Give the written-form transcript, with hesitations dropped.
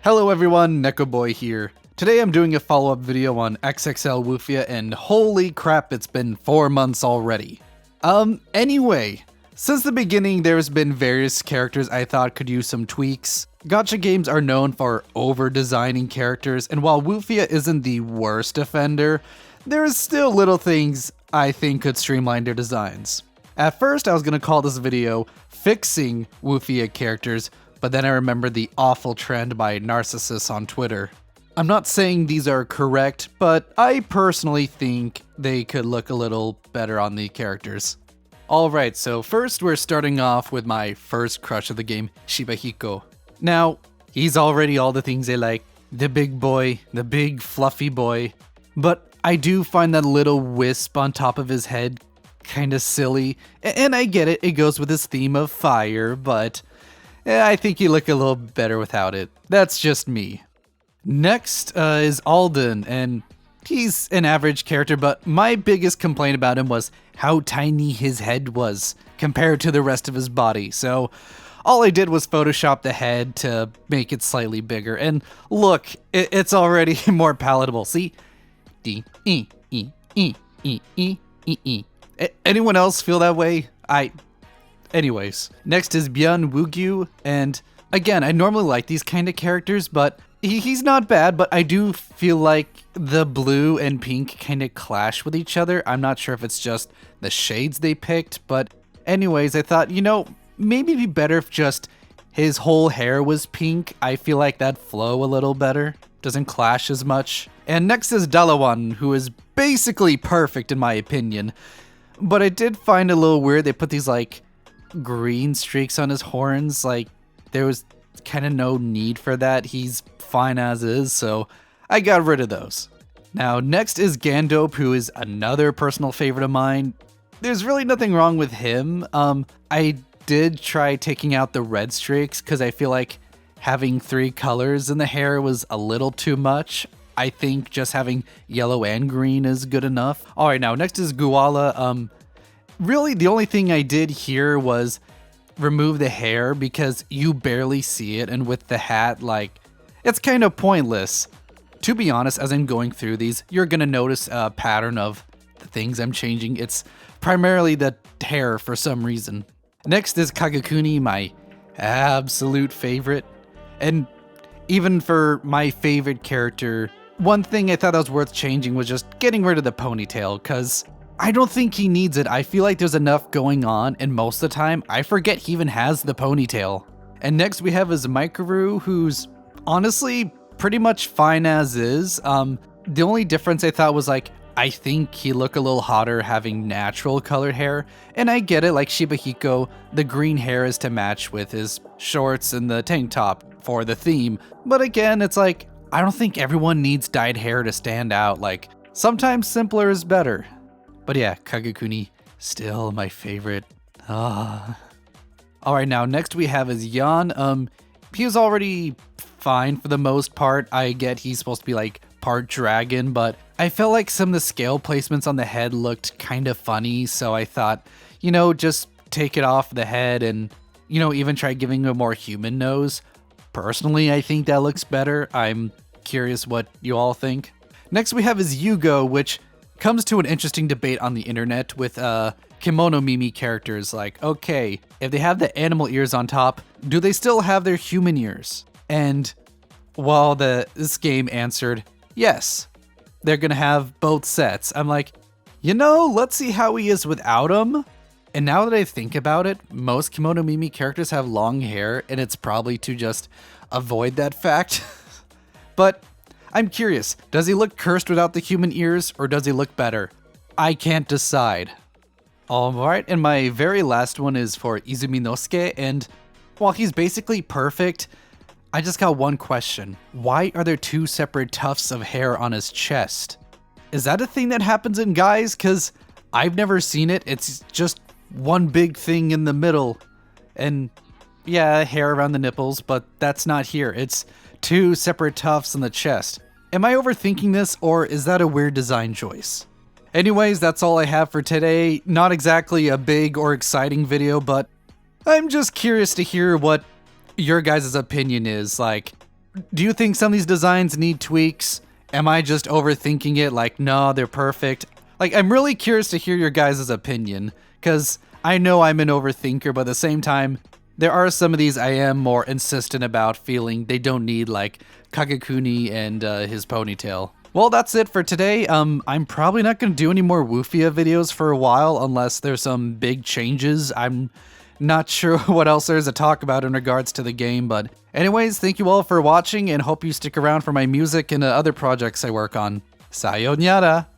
Hello everyone, Nekoboy here. Today I'm doing a follow-up video on XXL Woofia and holy crap, it's been 4 months already. Anyway, since the beginning there's been various characters I thought could use some tweaks. Gacha games are known for over-designing characters, and while Woofia isn't the worst offender, there's still little things I think could streamline their designs. At first I was gonna call this video Fixing Woofia Characters, but then I remembered the awful trend by narcissists on Twitter. I'm not saying these are correct, but I personally think they could look a little better on the characters. Alright, so first we're starting off with my first crush of the game, Shibahiko. Now, he's already all the things I like, the big boy, the big fluffy boy, but I do find that little wisp on top of his head kinda silly, and I get it, it goes with his theme of fire, but I think he'd look a little better without it. That's just me. Next is Alden, and he's an average character, but my biggest complaint about him was how tiny his head was compared to the rest of his body. So all I did was Photoshop the head to make it slightly bigger, and look, it's already more palatable. See? Anyone else feel that way? Anyways, next is Byun Woogyu, and again, I normally like these kind of characters, but he's not bad, but I do feel like the blue and pink kind of clash with each other. I'm not sure if it's just the shades they picked, but anyways, I thought, maybe it'd be better if just his whole hair was pink. I feel like that'd flow a little better, doesn't clash as much. And next is Dalawan, who is basically perfect in my opinion, but I did find it a little weird they put these green streaks on his horns. There was kind of no need for that. He's fine as is, so I got rid of those. Now next is Gandope, who is another personal favorite of mine. There's really nothing wrong with him. I did try taking out the red streaks because I feel like having 3 colors in the hair was a little too much. I think just having yellow and green is good enough. Alright, now next is Guala. Really, the only thing I did here was remove the hair because you barely see it, and with the hat, it's kind of pointless. To be honest, as I'm going through these, you're gonna notice a pattern of the things I'm changing. It's primarily the hair for some reason. Next is Kagekuni, my absolute favorite. And even for my favorite character, one thing I thought that was worth changing was just getting rid of the ponytail, because I don't think he needs it. I feel like there's enough going on, and most of the time, I forget he even has the ponytail. And next we have is Mikaru, who's honestly pretty much fine as is. The only difference I thought was I think he looked a little hotter having natural colored hair, and I get it, like Shibahiko, the green hair is to match with his shorts and the tank top for the theme, but again, it's I don't think everyone needs dyed hair to stand out. Sometimes simpler is better. But yeah, Kagekuni, still my favorite. Alright, now next we have is Yan. He was already fine for the most part. I get he's supposed to be part dragon, but I felt like some of the scale placements on the head looked kind of funny, so I thought, just take it off the head and, even try giving him a more human nose. Personally, I think that looks better. I'm curious what you all think. Next we have is Yugo, which comes to an interesting debate on the internet with kimono Mimi characters. Okay, if they have the animal ears on top, do they still have their human ears? And while this game answered, yes, they're gonna have both sets. I'm let's see how he is without them. And now that I think about it, most kimono Mimi characters have long hair, and it's probably to just avoid that fact. But I'm curious, does he look cursed without the human ears, or does he look better? I can't decide. Alright, and my very last one is for Izuminosuke, and while he's basically perfect, I just got one question. Why are there 2 separate tufts of hair on his chest? Is that a thing that happens in guys? Because I've never seen it. It's just one big thing in the middle. And yeah, hair around the nipples, but that's not here. It's 2 separate tufts on the chest. Am I overthinking this, or is that a weird design choice? Anyways, that's all I have for today. Not exactly a big or exciting video, but I'm just curious to hear what your guys' opinion is. Do you think some of these designs need tweaks? Am I just overthinking it? Like, no, they're perfect. Like, I'm really curious to hear your guys' opinion, because I know I'm an overthinker, but at the same time, there are some of these I am more insistent about, feeling they don't need, like Kagekuni and his ponytail. Well, that's it for today. I'm probably not going to do any more Woofia videos for a while unless there's some big changes. I'm not sure what else there is to talk about in regards to the game, but anyways, thank you all for watching and hope you stick around for my music and other projects I work on. Sayonara!